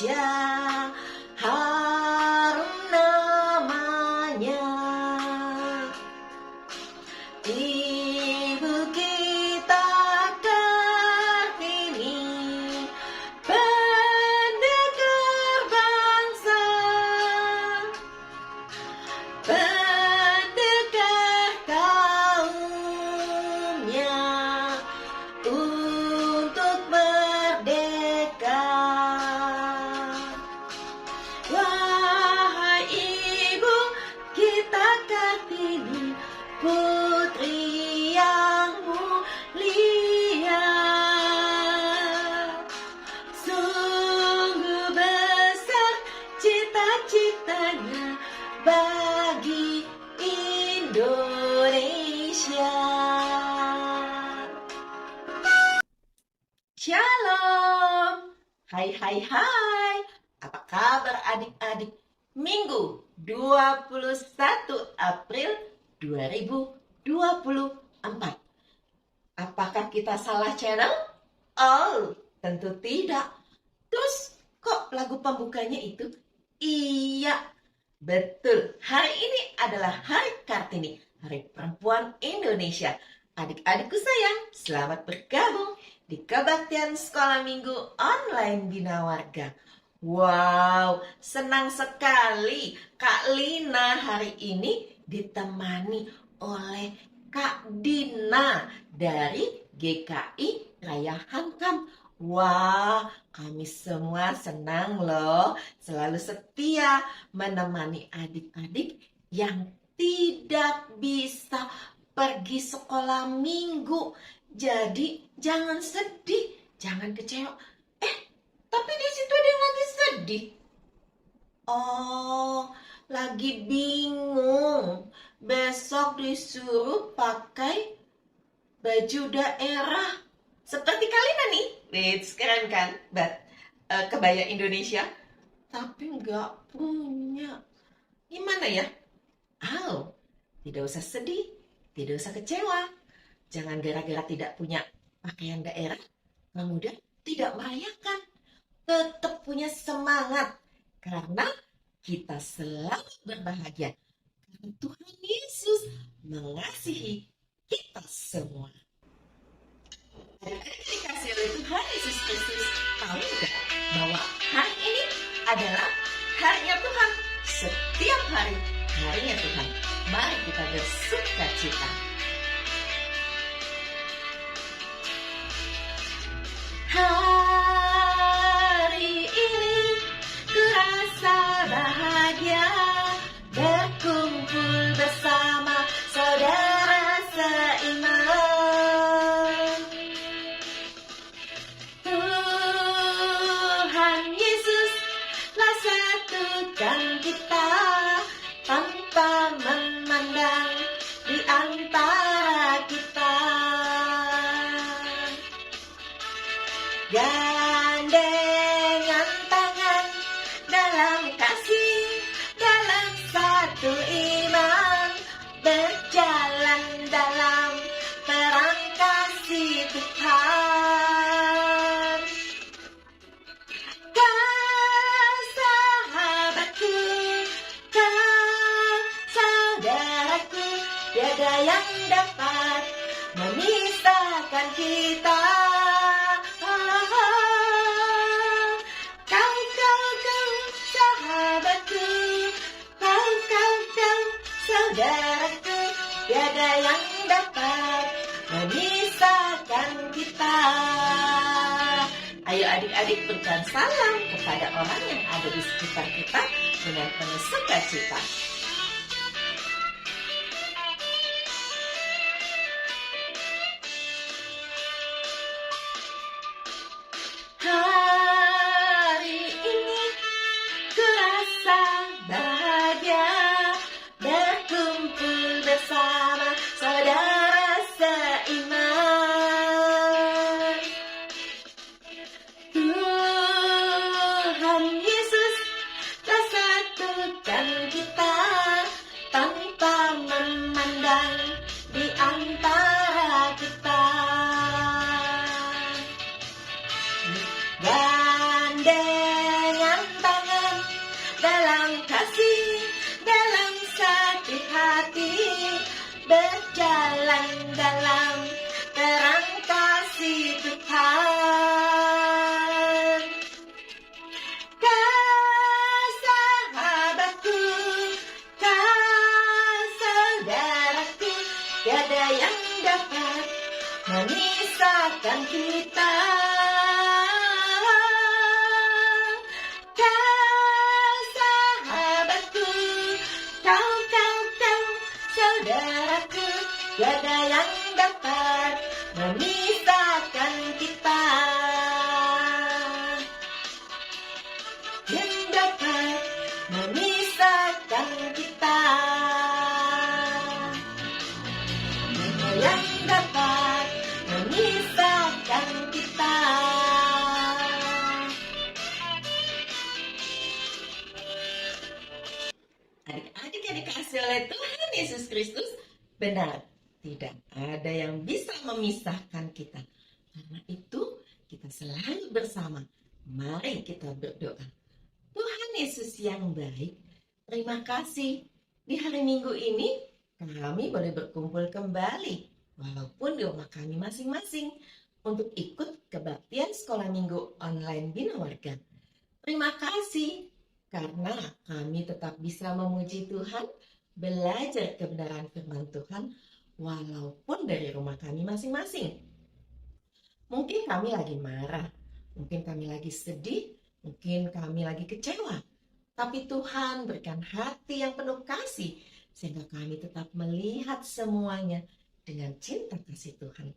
Indonesia, harum namanya. Ibu kita Kartini, pendekar bangsa, pendekar kaumnya untuk merdeka. Wahai Ibu kita Kartini, putri yang mulia, sungguh besar cita-citanya bagi Indonesia. Shalom, hai hai hai, apa kabar adik-adik? Minggu 21 April 2024. Apakah kita salah channel? Oh, tentu tidak. Terus kok lagu pembukanya itu? Iya, betul. Hari ini adalah Hari Kartini, Hari Perempuan Indonesia. Adik-adikku sayang, selamat bergabung di Kebaktian Sekolah Minggu Online Bina Warga. Wow, senang sekali Kak Lina hari ini ditemani oleh Kak Dina dari GKI Raya Hankam. Wah, kami semua senang loh, selalu setia menemani adik-adik yang tidak bisa pergi sekolah minggu. Jadi jangan sedih, jangan kecewa. Tapi di situ ada yang lagi sedih. Oh, lagi bingung. Besok disuruh pakai baju daerah. Seperti Kalina nih. Keren kan? Kebaya Indonesia. Tapi nggak punya. Gimana ya? Oh, tidak usah sedih. Tidak usah kecewa. Jangan gara-gara tidak punya pakaian daerah, kemudian tidak merayakan. Tetap punya semangat karena kita selalu berbahagia karena Tuhan Yesus mengasihi kita semua. Adik-adik dikasih oleh Tuhan Yesus Kristus, tahu nggak bahwa hari ini adalah harinya Tuhan? Setiap hari harinya Tuhan. Mari kita bersuka cita. Hari ini ku rasa bahagia berkumpul bersama saudara seiman. Tuhan Yesus telah satukan kita tanpa memandang di antara kita. Gandengan tangan dalam kasih, dalam satu iman, berjalan dalam terang kasih Tuhan. Kau sahabatku, kau saudaraku, tiada yang dapat memisahkan kita. Saudaraku, tiada yang dapat memisahkan kita. Ayo adik-adik berikan salam kepada orang yang ada di sekitar kita dengan penuh sukacita. Hari ini ku rasa bahagia berkumpul bersama saudara seiman. Tuhan Yesus telah satukan kita dalam terang kasih Tuhan. Kau sahabatku, kau saudaraku, tiada yang dapat memisahkan kita. Kau sahabatku, kau saudaraku, tiada yang dapat memisahkan kita. Yang dapat memisahkan kita. Yang dapat memisahkan kita. Adik-adik yang dikasihi oleh Tuhan Yesus Kristus, benar, tidak ada yang bisa memisahkan kita. Karena itu kita selalu bersama. Mari kita berdoa. Tuhan Yesus yang baik, terima kasih. Di hari Minggu ini kami boleh berkumpul kembali, walaupun di rumah kami masing-masing, untuk ikut kebaktian sekolah minggu online Bina Warga. Terima kasih, karena kami tetap bisa memuji Tuhan, belajar kebenaran firman Tuhan, walaupun dari rumah kami masing-masing. Mungkin kami lagi marah, mungkin kami lagi sedih, mungkin kami lagi kecewa. Tapi Tuhan berikan hati yang penuh kasih, sehingga kami tetap melihat semuanya dengan cinta kasih Tuhan.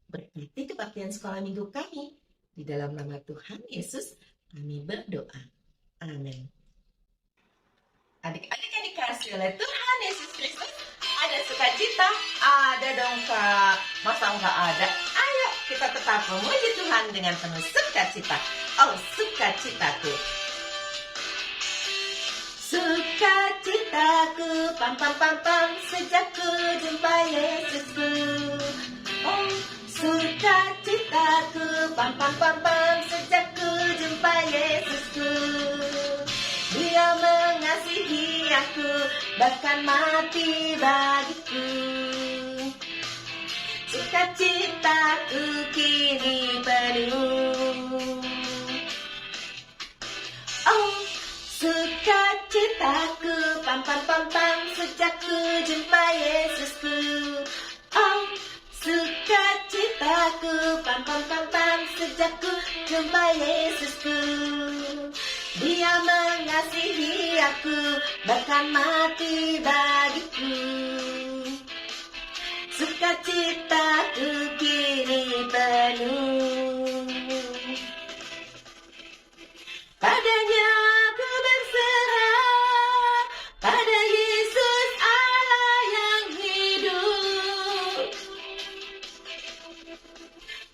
Berkati kebaktian sekolah minggu kami. Di dalam nama Tuhan Yesus, kami berdoa. Amin. Adik-adik yang dikasihi oleh Tuhan Yesus Kristus, ada sukacita? Ada dong Kak. Masa enggak ada? Ayo kita tetap memuji Tuhan dengan penuh sukacita. Oh, sukacitaku. Sukacitaku, pam pam pam pam, sejak ku jumpa Yesusku. Oh, sukacitaku, pam pam pam pam, sejak ku jumpa Yesusku. Dia mengasihi aku, bahkan mati bagiku. Sukacitaku kini penuh. Oh, sukacitaku, pam pam pam pam, sejak ku jumpa Yesusku. Oh, sukacitaku, pam pam pam pam, sejak ku jumpa Yesusku. Dia mengasihi aku, bahkan mati bagiku. Sukacitaku kini penuh. Padanya ku berserah, pada Yesus Allah yang hidup.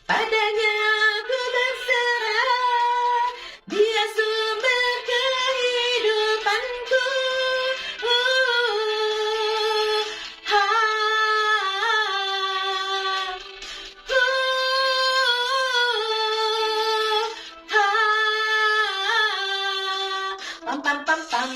Padanya ku berserah, Dia sumber kehidupanku. Pam pam pam pam.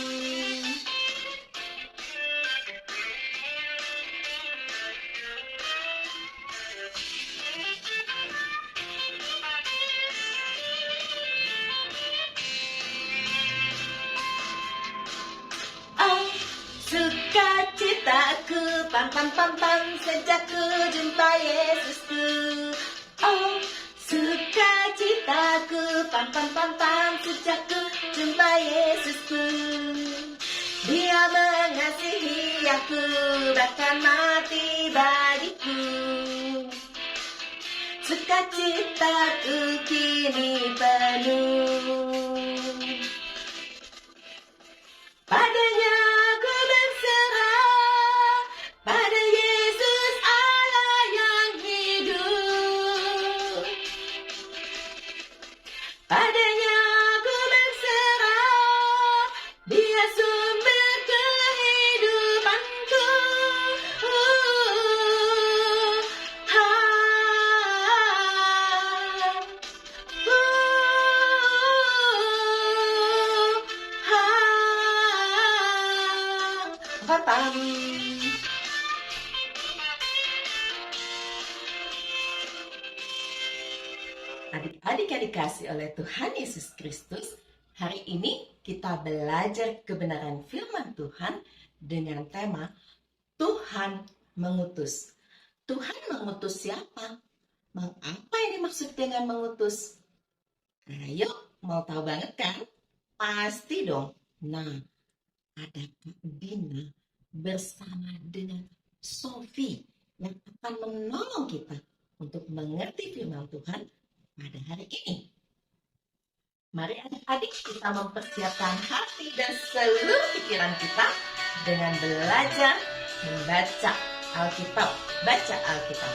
Oh, sukacitaku, pam pam pam pam, sejak ku jumpa Yesusku. Oh, sukacitaku, pam pam pam pam, sejak ku jumpa Yesusku. Dia mengasihi aku, bahkan mati bagiku. Sukacitaku kini penuh. Padanya ku berserah, pada Yesus Allah yang hidup. Padanya ku berserah, Dia sumber kehidupanku. Pam. Adik yang dikasih oleh Tuhan Yesus Kristus, hari ini kita belajar kebenaran firman Tuhan dengan tema Tuhan mengutus. Tuhan mengutus siapa? Apa yang dimaksud dengan mengutus? Ayo, mau tahu banget kan? Pasti dong. Nah, ada Kak Dina bersama dengan Sophie yang akan menolong kita untuk mengerti firman Tuhan pada hari ini. Mari adik-adik kita mempersiapkan hati dan seluruh pikiran kita dengan belajar membaca Alkitab. Baca Alkitab.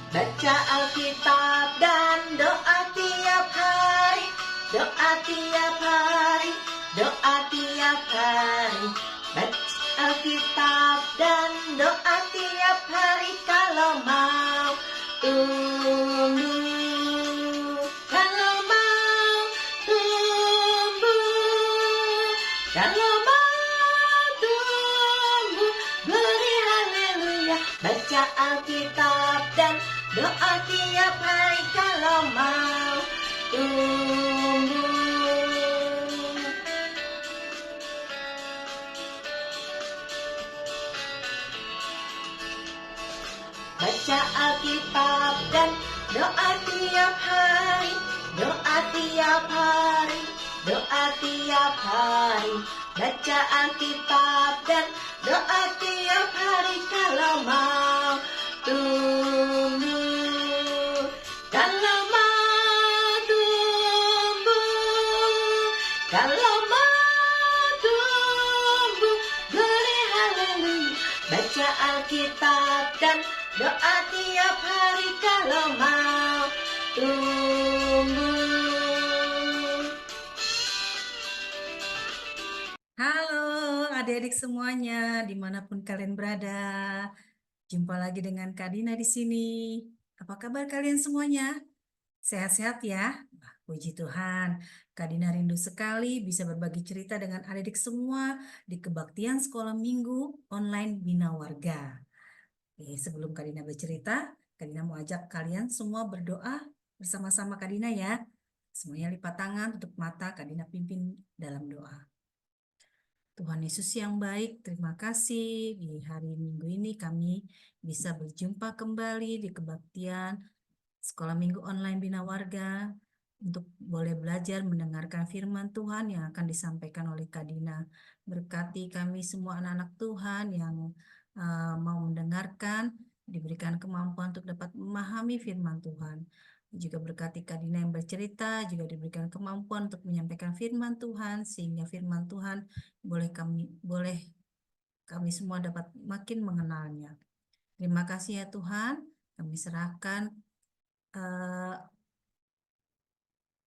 Baca Alkitab dan doa tiap hari. Doa tiap hari. Doa tiap hari. Baca Alkitab dan doa tiap hari kalau mau tumbuh. Kalau mau tumbuh. Kalau mau tumbuh. Beri haleluya. Baca Alkitab dan doa tiap hari kalau mau tumbuh. Baca Alkitab dan doa tiap hari. Doa tiap hari. Doa tiap hari. Baca Alkitab dan doa tiap hari kalau mau tumbuh. Kalau mau tumbuh. Kalau mau tumbuh. Beri haleluya. Baca Alkitab dan doa tiap hari kalau mau tumbuh. Halo adik-adik semuanya, dimanapun kalian berada. Jumpa lagi dengan Kak Dina di sini. Apa kabar kalian semuanya? Sehat-sehat ya? Puji Tuhan, Kak Dina rindu sekali bisa berbagi cerita dengan adik-adik semua di kebaktian sekolah minggu online Bina Warga. Sebelum Kak Dina bercerita, Kak Dina mau ajak kalian semua berdoa bersama-sama Kak Dina ya. Semuanya lipat tangan, tutup mata, Kak Dina pimpin dalam doa. Tuhan Yesus yang baik, terima kasih di hari Minggu ini kami bisa berjumpa kembali di kebaktian Sekolah Minggu Online Bina Warga untuk boleh belajar mendengarkan firman Tuhan yang akan disampaikan oleh Kak Dina. Berkati kami semua anak-anak Tuhan yang mau mendengarkan, diberikan kemampuan untuk dapat memahami firman Tuhan. Juga berkati Kak Dina yang bercerita, juga diberikan kemampuan untuk menyampaikan firman Tuhan, sehingga firman Tuhan boleh kami semua dapat makin mengenalnya. Terima kasih ya Tuhan, kami serahkan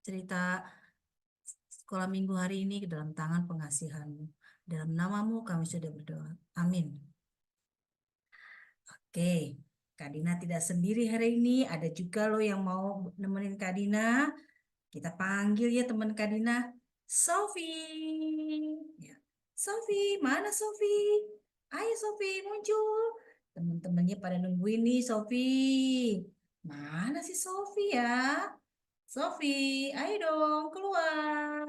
cerita sekolah minggu hari ini ke dalam tangan pengasihan-Mu. Dalam nama-Mu kami sudah berdoa. Amin. Oke, Kak Dina tidak sendiri hari ini. Ada juga loh yang mau nemenin Kak Dina. Kita panggil ya teman Kak Dina. Sophie. Ya. Sophie, mana Sophie? Ayo Sophie, muncul. Teman-temannya pada nungguin nih Sophie. Mana sih Sophie ya? Sophie, ayo dong keluar.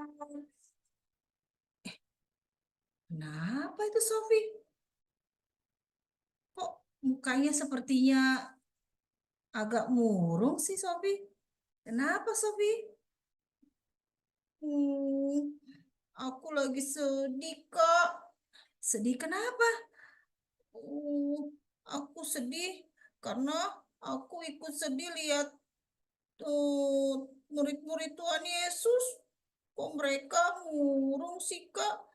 Kenapa itu Sophie? Kok mukanya sepertinya agak murung sih Sophie? Kenapa Sophie? Aku lagi sedih Kak. Sedih kenapa? Aku sedih karena aku ikut sedih lihat murid-murid Tuhan Yesus. Kok mereka murung sih Kak?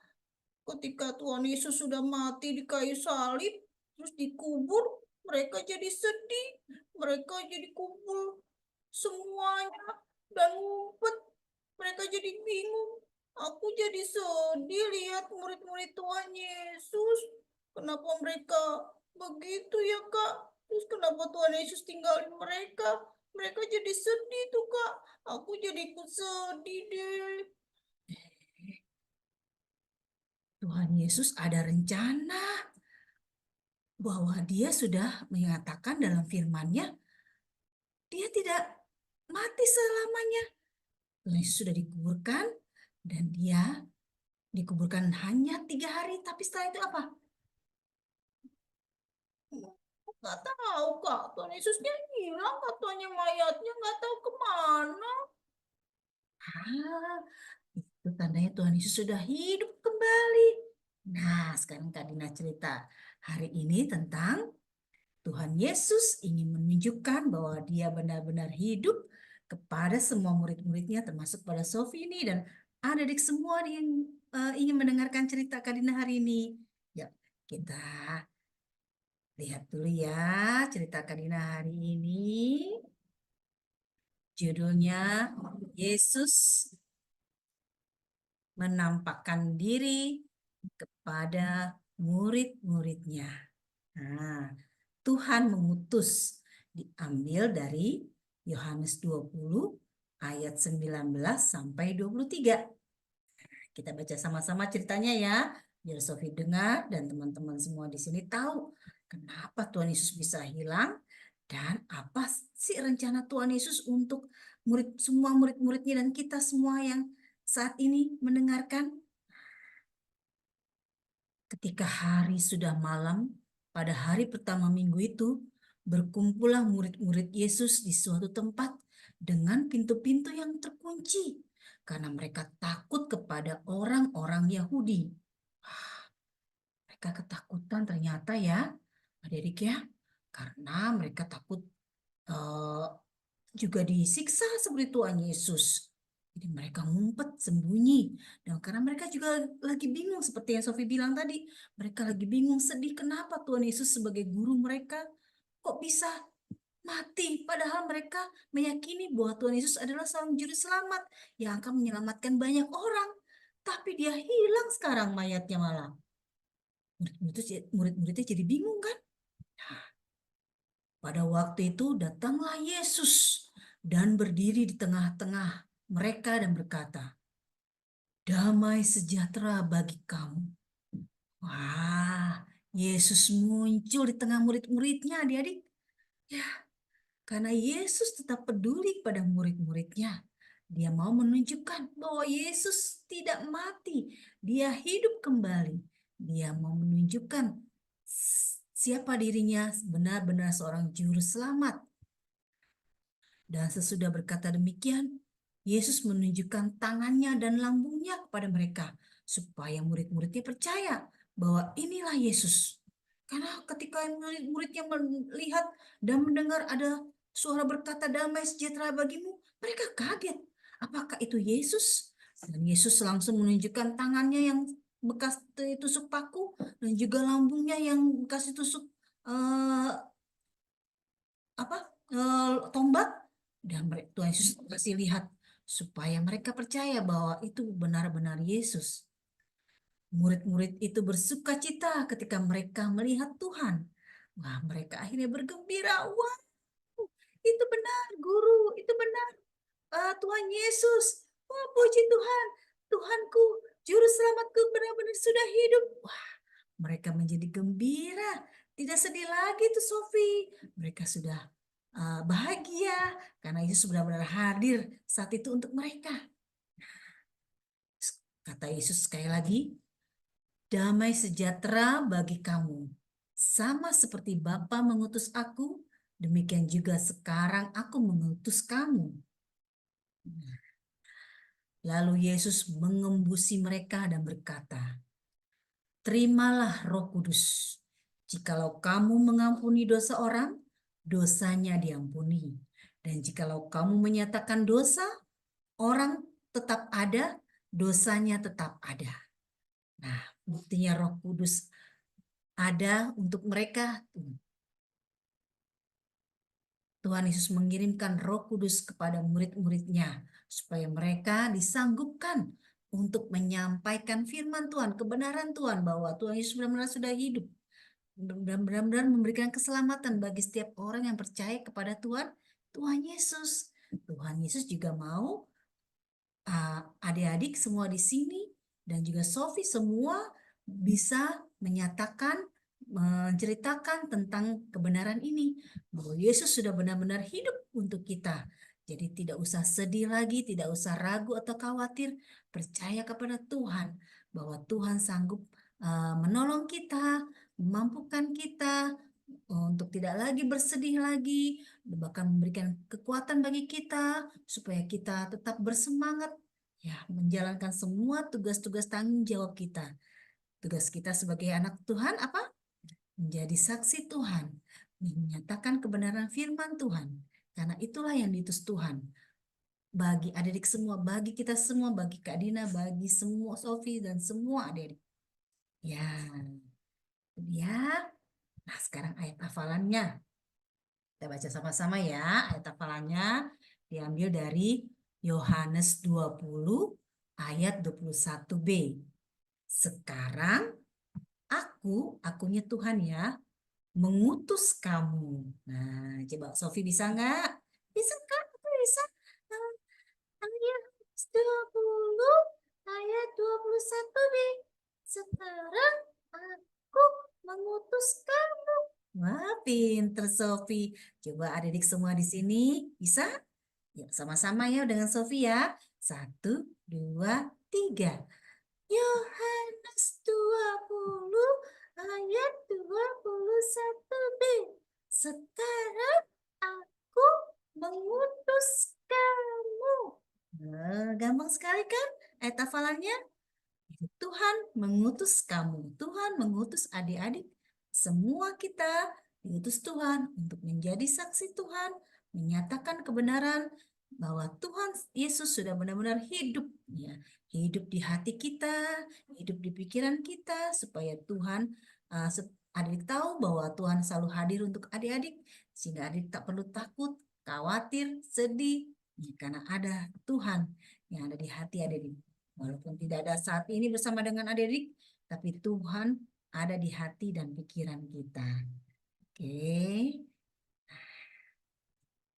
Ketika Tuhan Yesus sudah mati di kayu salib, terus dikubur, mereka jadi sedih. Mereka jadi kumpul semuanya dan ngumpet. Mereka jadi bingung. Aku jadi sedih lihat murid-murid Tuhan Yesus. Kenapa mereka begitu ya Kak? Terus kenapa Tuhan Yesus tinggalin mereka? Mereka jadi sedih tuh Kak. Aku jadi ikut sedih deh. Tuhan Yesus ada rencana bahwa Dia sudah menyatakan dalam firman-Nya dia tidak mati selamanya. Tuhan Yesus sudah dikuburkan dan dia dikuburkan hanya 3 hari, tapi setelah itu apa? Nggak tahu Kak, Tuhan Yesusnya hilang katanya, mayatnya nggak tahu kemana. Ah, itu tandanya Tuhan Yesus sudah hidup kembali. Nah, sekarang Kak Dina cerita hari ini tentang Tuhan Yesus ingin menunjukkan bahwa dia benar-benar hidup kepada semua murid-muridnya, termasuk pada Sofi ini dan adik-adik semua yang ingin mendengarkan cerita Kak Dina hari ini. Ya, kita lihat dulu ya cerita Kak Dina hari ini. Judulnya Yesus menampakkan diri kepada murid-muridnya. Nah, Tuhan mengutus diambil dari Yohanes 20 ayat 19 sampai 23. Kita baca sama-sama ceritanya ya, biar Sofi dengar dan teman-teman semua di sini tahu kenapa Tuhan Yesus bisa hilang dan apa sih rencana Tuhan Yesus untuk semua murid-muridnya dan kita semua yang saat ini mendengarkan. Ketika hari sudah malam, pada hari pertama minggu itu, berkumpullah murid-murid Yesus di suatu tempat dengan pintu-pintu yang terkunci, karena mereka takut kepada orang-orang Yahudi. Mereka ketakutan ternyata ya, adik-adik ya, karena mereka takut eh, juga disiksa seperti Tuhan Yesus. Jadi mereka ngumpet sembunyi. Dan karena mereka juga lagi bingung seperti yang Sofi bilang tadi. Mereka lagi bingung sedih kenapa Tuhan Yesus sebagai guru mereka kok bisa mati. Padahal mereka meyakini bahwa Tuhan Yesus adalah seorang juru selamat yang akan menyelamatkan banyak orang. Tapi dia hilang sekarang mayatnya malah. Murid-muridnya jadi bingung kan? Pada waktu itu datanglah Yesus dan berdiri di tengah-tengah mereka dan berkata, "Damai sejahtera bagi kamu." Wah, Yesus muncul di tengah murid-muridnya, adik-adik. Ya, karena Yesus tetap peduli pada murid-muridnya. Dia mau menunjukkan bahwa Yesus tidak mati. Dia hidup kembali. Dia mau menunjukkan siapa dirinya benar-benar seorang juru selamat. Dan sesudah berkata demikian, Yesus menunjukkan tangannya dan lambungnya kepada mereka, supaya murid-muridnya percaya bahwa inilah Yesus. Karena ketika murid-muridnya melihat dan mendengar ada suara berkata damai sejahtera bagimu, mereka kaget. Apakah itu Yesus? Dan Yesus langsung menunjukkan tangannya yang bekas ditusuk paku dan juga lambungnya yang bekas ditusuk tombak. Dan Tuhan Yesus kasih lihat supaya mereka percaya bahwa itu benar-benar Yesus. Murid-murid itu bersuka cita ketika mereka melihat Tuhan. Wah, mereka akhirnya bergembira. Wah, itu benar guru, itu benar Tuhan Yesus. Wah, puji Tuhan, Tuhanku, juru selamatku benar-benar sudah hidup. Wah, mereka menjadi gembira, tidak sedih lagi tuh Sofi. Mereka sudah bahagia karena Yesus benar-benar hadir saat itu untuk mereka. Kata Yesus sekali lagi, damai sejahtera bagi kamu. Sama seperti Bapa mengutus aku, demikian juga sekarang aku mengutus kamu. Lalu Yesus mengembusi mereka dan berkata, "Terimalah Roh Kudus. Jikalau kamu mengampuni dosa orang, dosanya diampuni. Dan jikalau kamu menyatakan dosa, orang tetap ada, dosanya tetap ada." Nah, buktinya Roh Kudus ada untuk mereka. Tuhan Yesus mengirimkan Roh Kudus kepada murid-muridnya supaya mereka disanggupkan untuk menyampaikan firman Tuhan, kebenaran Tuhan bahwa Tuhan Yesus benar-benar sudah hidup dan benar-benar memberikan keselamatan bagi setiap orang yang percaya kepada Tuhan Yesus. Tuhan Yesus juga mau adik-adik semua di sini dan juga Sofi semua bisa menyatakan menceritakan tentang kebenaran ini, bahwa Yesus sudah benar-benar hidup untuk kita. Jadi tidak usah sedih lagi, tidak usah ragu atau khawatir, percaya kepada Tuhan, bahwa Tuhan sanggup menolong kita, memampukan kita untuk tidak lagi bersedih lagi, bahkan memberikan kekuatan bagi kita supaya kita tetap bersemangat ya menjalankan semua tugas-tugas tanggung jawab kita. Tugas kita sebagai anak Tuhan apa? Menjadi saksi Tuhan, menyatakan kebenaran firman Tuhan. Karena itulah yang diutus Tuhan. Bagi adik-adik semua, bagi kita semua, bagi Kak Dina, bagi semua Sofi dan semua adik-adik. Ya, ya. Nah, sekarang ayat hafalannya. Kita baca sama-sama ya. Ayat hafalannya diambil dari Yohanes 20 ayat 21b. Sekarang akunya Tuhan ya, mengutus kamu. Nah, coba Sofi bisa nggak? Bisa kan? Aku bisa. Ayat 20 ayat 21b. Sekarang aku mengutus kamu. Wah, pinter Sofi. Coba adik-adik semua di sini bisa? Ya, sama-sama ya dengan Sofi ya. 1, 2, 3. Yohanes 20 ayat 21b. Sekarang aku mengutus kamu. Gampang sekali kan ayat hafalannya? Tuhan mengutus kamu. Tuhan mengutus adik-adik. Semua kita diutus Tuhan untuk menjadi saksi Tuhan, menyatakan kebenaran bahwa Tuhan Yesus sudah benar-benar hidup, ya, hidup di hati kita, hidup di pikiran kita, supaya Tuhan adik tahu bahwa Tuhan selalu hadir untuk adik-adik, sehingga adik tak perlu takut, khawatir, sedih, ya, karena ada Tuhan yang ada di hati adik. Walaupun tidak ada saat ini bersama dengan adik-adik, tapi Tuhan ada di hati dan pikiran kita. Oke.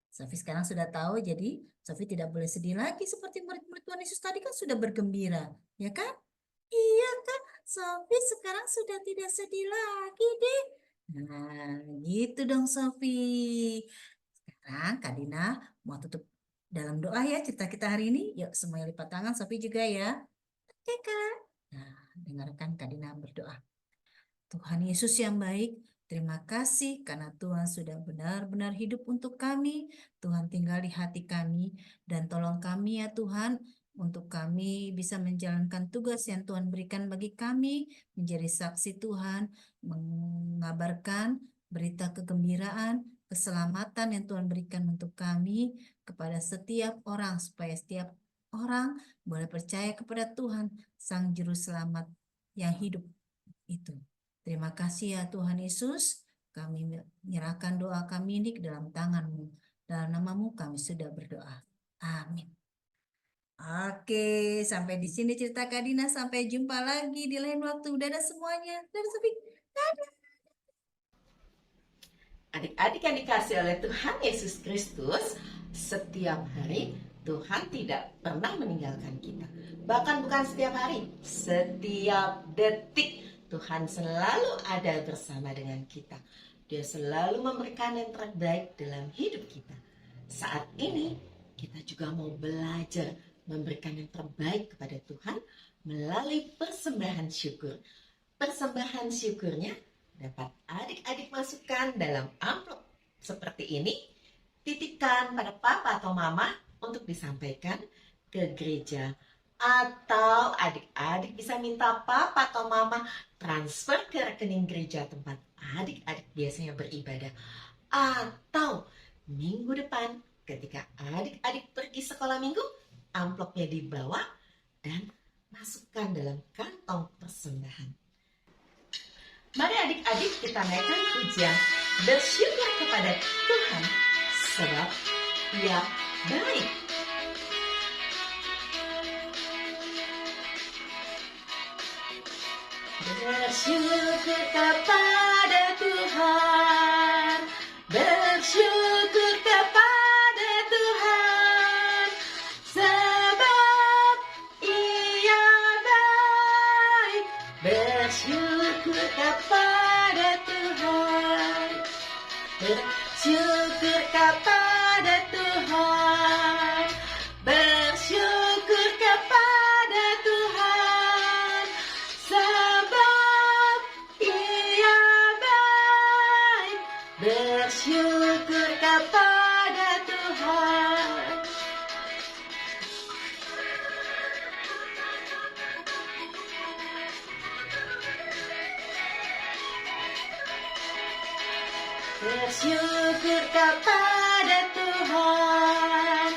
Sofi sekarang sudah tahu, jadi Sofi tidak boleh sedih lagi seperti murid-murid Tuhan Yesus tadi kan sudah bergembira, ya kan? Iya kan, Sofi sekarang sudah tidak sedih lagi deh. Nah, gitu dong Sofi. Sekarang Kak Dina mau tutup dalam doa ya cerita kita hari ini. Yuk semuanya lipat tangan, Sofi juga ya. Oke Kak. Nah, dengarkan Kak Dina berdoa. Tuhan Yesus yang baik, terima kasih karena Tuhan sudah benar-benar hidup untuk kami. Tuhan tinggal di hati kami dan tolong kami ya Tuhan untuk kami bisa menjalankan tugas yang Tuhan berikan bagi kami, menjadi saksi Tuhan, mengabarkan berita kegembiraan, keselamatan yang Tuhan berikan untuk kami kepada setiap orang, supaya setiap orang boleh percaya kepada Tuhan, Sang Juru Selamat yang hidup itu. Terima kasih ya Tuhan Yesus, kami menyerahkan doa kami ini ke dalam tangan-Mu. Dalam nama-Mu kami sudah berdoa. Amin. Oke, sampai di sini cerita Kak Dina. Sampai jumpa lagi di lain waktu. Dadah semuanya. Dadah Sofi. Dadah. Adik-adik yang dikasih oleh Tuhan Yesus Kristus, setiap hari Tuhan tidak pernah meninggalkan kita. Bahkan bukan setiap hari, setiap detik Tuhan selalu ada bersama dengan kita. Dia selalu memberikan yang terbaik dalam hidup kita. Saat ini kita juga mau belajar memberikan yang terbaik kepada Tuhan melalui persembahan syukur. Persembahan syukurnya dapat adik-adik masukkan dalam amplop seperti ini, titipkan pada papa atau mama untuk disampaikan ke gereja. Atau adik-adik bisa minta papa atau mama transfer ke rekening gereja tempat adik-adik biasanya beribadah. Atau minggu depan ketika adik-adik pergi sekolah minggu, amplopnya dibawa dan masukkan dalam kantong persembahan. Mari adik-adik kita naikkan pujian bersyukur kepada Tuhan sebab Dia baik. Bersyukur kepada Tuhan, bersyukur kepada Tuhan, sebab Ia baik. Bersyukur kepada Bersyukur kepada Tuhan,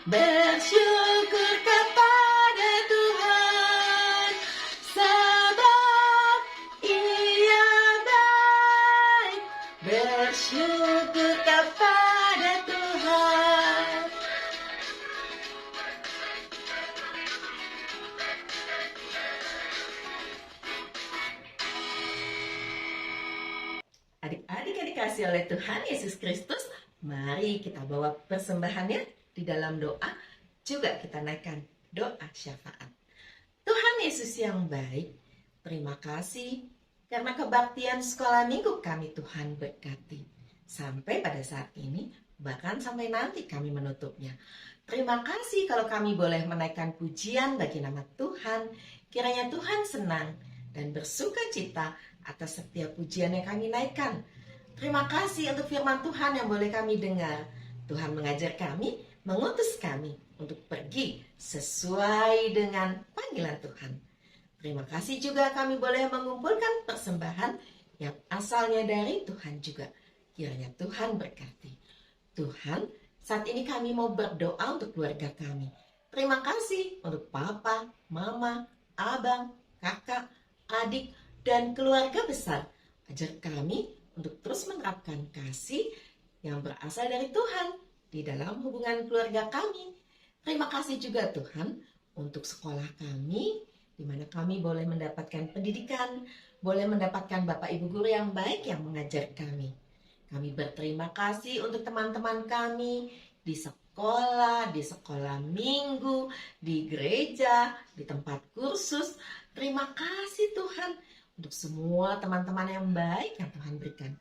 bersyukur kepada Tuhan, sebab Ia baik. Bersyukur kepada Tuhan. Adik-adik yang dikasihi oleh Tuhan Yesus Kristus, mari kita bawa persembahannya di dalam doa. Juga kita naikkan doa syafaat. Tuhan Yesus yang baik, terima kasih karena kebaktian sekolah minggu kami Tuhan berkati. Sampai pada saat ini, bahkan sampai nanti kami menutupnya. Terima kasih kalau kami boleh menaikkan pujian bagi nama Tuhan. Kiranya Tuhan senang dan bersuka cita atas setiap pujian yang kami naikkan. Terima kasih untuk firman Tuhan yang boleh kami dengar. Tuhan mengajar kami, mengutus kami untuk pergi sesuai dengan panggilan Tuhan. Terima kasih juga kami boleh mengumpulkan persembahan yang asalnya dari Tuhan juga. Kiranya Tuhan berkati. Tuhan, saat ini kami mau berdoa untuk keluarga kami. Terima kasih untuk papa, mama, abang, kakak, adik, dan keluarga besar. Ajar kami untuk terus menerapkan kasih yang berasal dari Tuhan di dalam hubungan keluarga kami. Terima kasih juga Tuhan untuk sekolah kami, di mana kami boleh mendapatkan pendidikan, boleh mendapatkan Bapak Ibu guru yang baik yang mengajar kami. Kami berterima kasih untuk teman-teman kami di sekolah minggu, di gereja, di tempat kursus. Terima kasih Tuhan untuk semua teman-teman yang baik yang Tuhan berikan.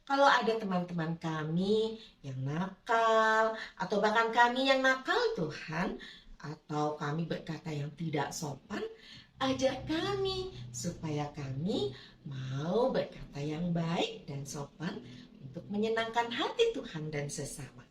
Kalau ada teman-teman kami yang nakal, atau bahkan kami yang nakal Tuhan, atau kami berkata yang tidak sopan, ajar kami supaya kami mau berkata yang baik dan sopan untuk menyenangkan hati Tuhan dan sesama.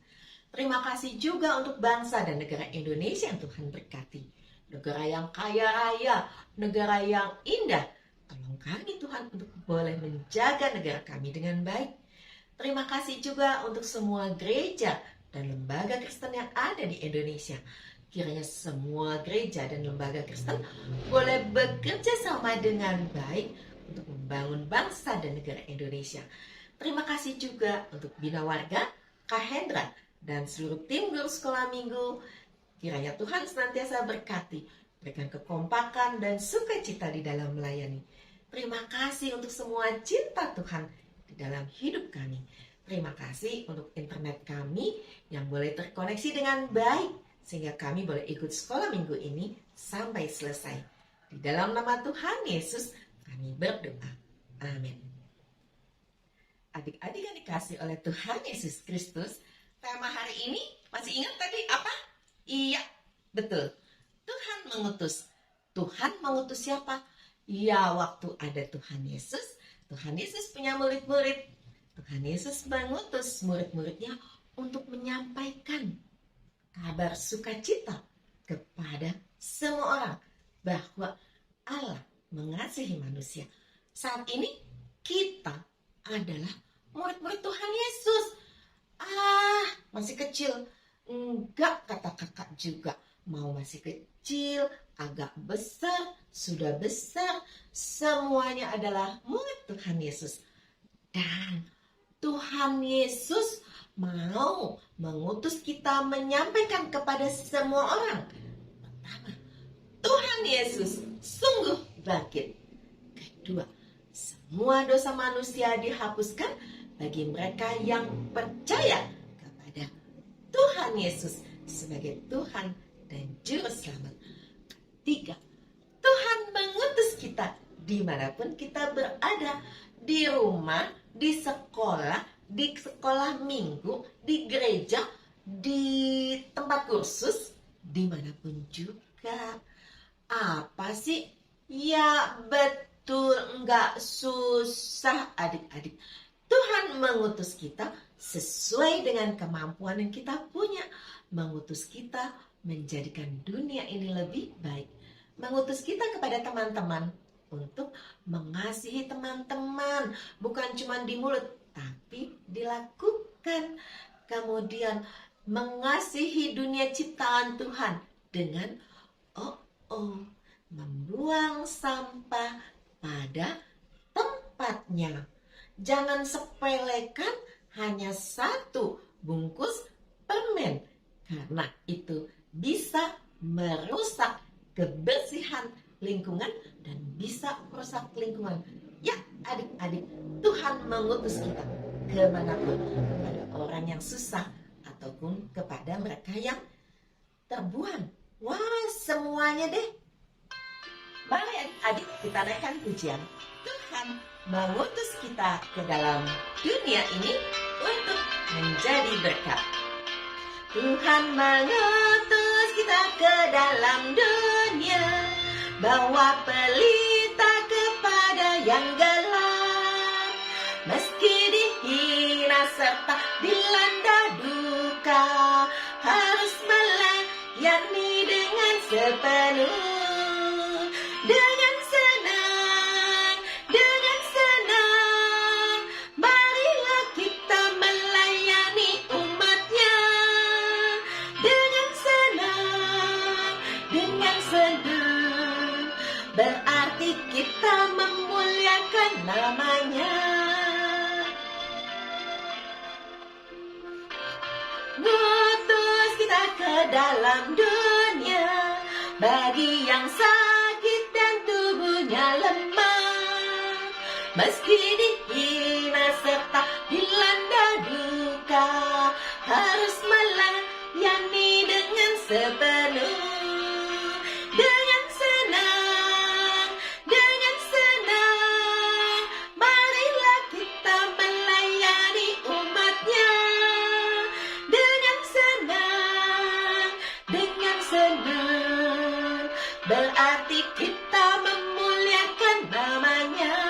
Terima kasih juga untuk bangsa dan negara Indonesia yang Tuhan berkati. Negara yang kaya raya, negara yang indah. Tolong kami Tuhan untuk boleh menjaga negara kami dengan baik. Terima kasih juga untuk semua gereja dan lembaga Kristen yang ada di Indonesia. Kiranya semua gereja dan lembaga Kristen boleh bekerja sama dengan baik untuk membangun bangsa dan negara Indonesia. Terima kasih juga untuk Bina Warga, Kak Hendra, dan seluruh tim guru sekolah minggu. Kiranya Tuhan senantiasa berkati, berikan kekompakan dan sukacita di dalam melayani. Terima kasih untuk semua cinta Tuhan di dalam hidup kami. Terima kasih untuk internet kami yang boleh terkoneksi dengan baik, sehingga kami boleh ikut sekolah minggu ini sampai selesai. Di dalam nama Tuhan Yesus kami berdoa. Amin. Adik-adik yang dikasih oleh Tuhan Yesus Kristus, tema hari ini masih ingat tadi apa? Iya, betul. Tuhan mengutus. Tuhan mengutus siapa? Ya, waktu ada Tuhan Yesus punya murid-murid. Tuhan Yesus mengutus murid-muridnya untuk menyampaikan kabar sukacita kepada semua orang bahwa Allah mengasihi manusia. Saat ini kita adalah murid-murid Tuhan Yesus. Masih kecil. Enggak, kata kakak juga. Mau masih kecil, agak besar, sudah besar, semuanya adalah murid Tuhan Yesus. Dan Tuhan Yesus mau mengutus kita menyampaikan kepada semua orang. Pertama, Tuhan Yesus sungguh bangkit. Kedua, semua dosa manusia dihapuskan bagi mereka yang percaya kepada Tuhan Yesus sebagai Tuhan dan Juru Selamat. Ketiga, Tuhan mengutus kita dimanapun kita berada, di rumah, di sekolah minggu, di gereja, di tempat kursus, dimanapun juga. Apa sih? Ya betul, nggak susah adik-adik. Tuhan mengutus kita sesuai dengan kemampuan yang kita punya. Mengutus kita menjadikan dunia ini lebih baik. Mengutus kita kepada teman-teman untuk mengasihi teman-teman. Bukan cuma di mulut, tapi dilakukan. Kemudian mengasihi dunia ciptaan Tuhan dengan membuang sampah pada tempatnya. Jangan sepelekan hanya satu bungkus permen, karena itu bisa merusak kebersihan lingkungan dan bisa merusak lingkungan. Ya, adik-adik, Tuhan mengutus kita kemanapun, kepada orang yang susah ataupun kepada mereka yang terbuang. Wah, semuanya deh. Mari adik-adik kita naikkan pujian. Tuhan mengutus kita ke dalam dunia ini untuk menjadi berkat. Tuhan mengutus kita ke dalam dunia, bawa pelita kepada yang gelap. Meski dihina serta dilanda duka, harus melayani dengan sepenuh. Dengan senang, marilah kita melayani umatnya. Dengan senang, berarti kita memuliakan namanya. Ngutus kita ke dalam dunia, bagi yang sakit dan tubuhnya lemah. Meski dihina serta dilanda duka, harus melayani dengan sepenuh. Dengan senang, marilah kita melayani umatnya. Dengan senang, berarti kita memuliakan namanya.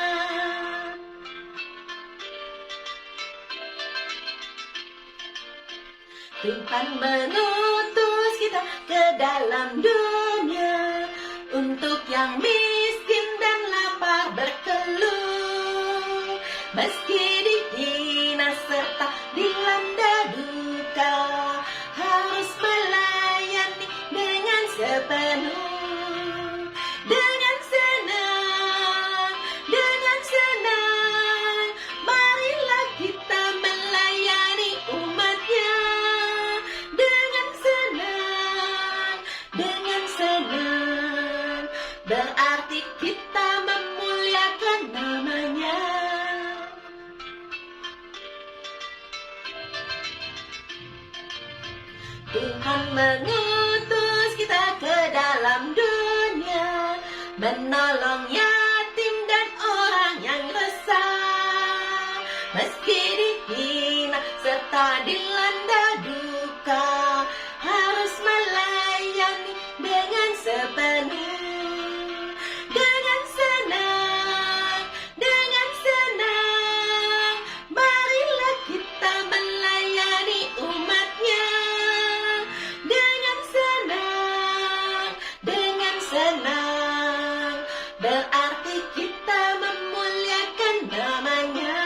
Tuhan mengutus kita ke dalam dunia, untuk yang miskin dan lapar berkeluh. Meski dihina serta dilanda duka, harus melayani dengan sepenuh. Dengan senang, marilah kita melayani umatnya. Dengan senang, berarti kita memuliakan namanya. Tuhan mengutus kita ke dalam dunia, menolong yatim dan orang yang resah. Meski dihina serta dilanda duka, harus melayani dengan sepenuh. Dengan senang, marilah kita melayani umatnya. Dengan senang, berarti kita memuliakan namanya.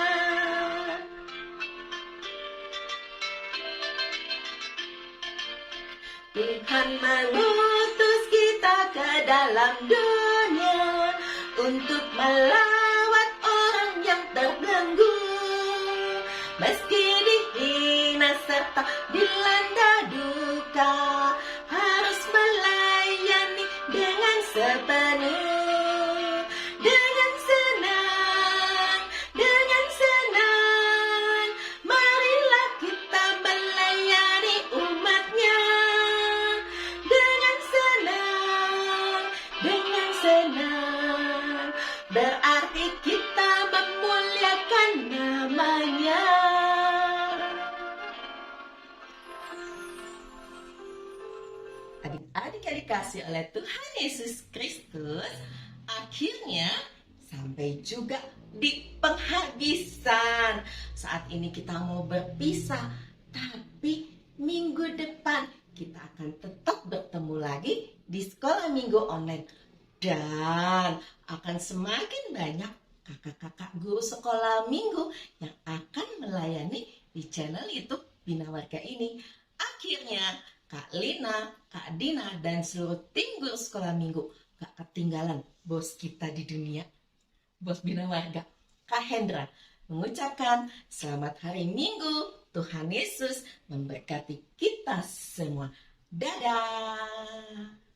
Tuhan mengutus kita ke dalam dunia, untuk melawat orang yang terbelenggu. Meski dihina serta dilanda duka, harus melayani dengan sepenuh. Dengan senang, marilah kita melayani umatnya. Dengan senang, berarti kita memuliakan namanya. Adik-adik yang dikasih oleh Tuhan Yesus Kristus, akhirnya sampai juga di penghabisan. Saat ini kita mau berpisah, tapi minggu depan kita akan tetap bertemu lagi di sekolah minggu online. Dan akan semakin banyak kakak-kakak guru sekolah minggu yang akan melayani di channel YouTube Bina Warga ini. Akhirnya Kak Lina, Kak Dina, dan seluruh tim guru sekolah minggu gak ketinggalan bos kita di dunia, bos Bina Warga, Kak Hendra, mengucapkan selamat hari Minggu. Tuhan Yesus memberkati kita semua. Dadah!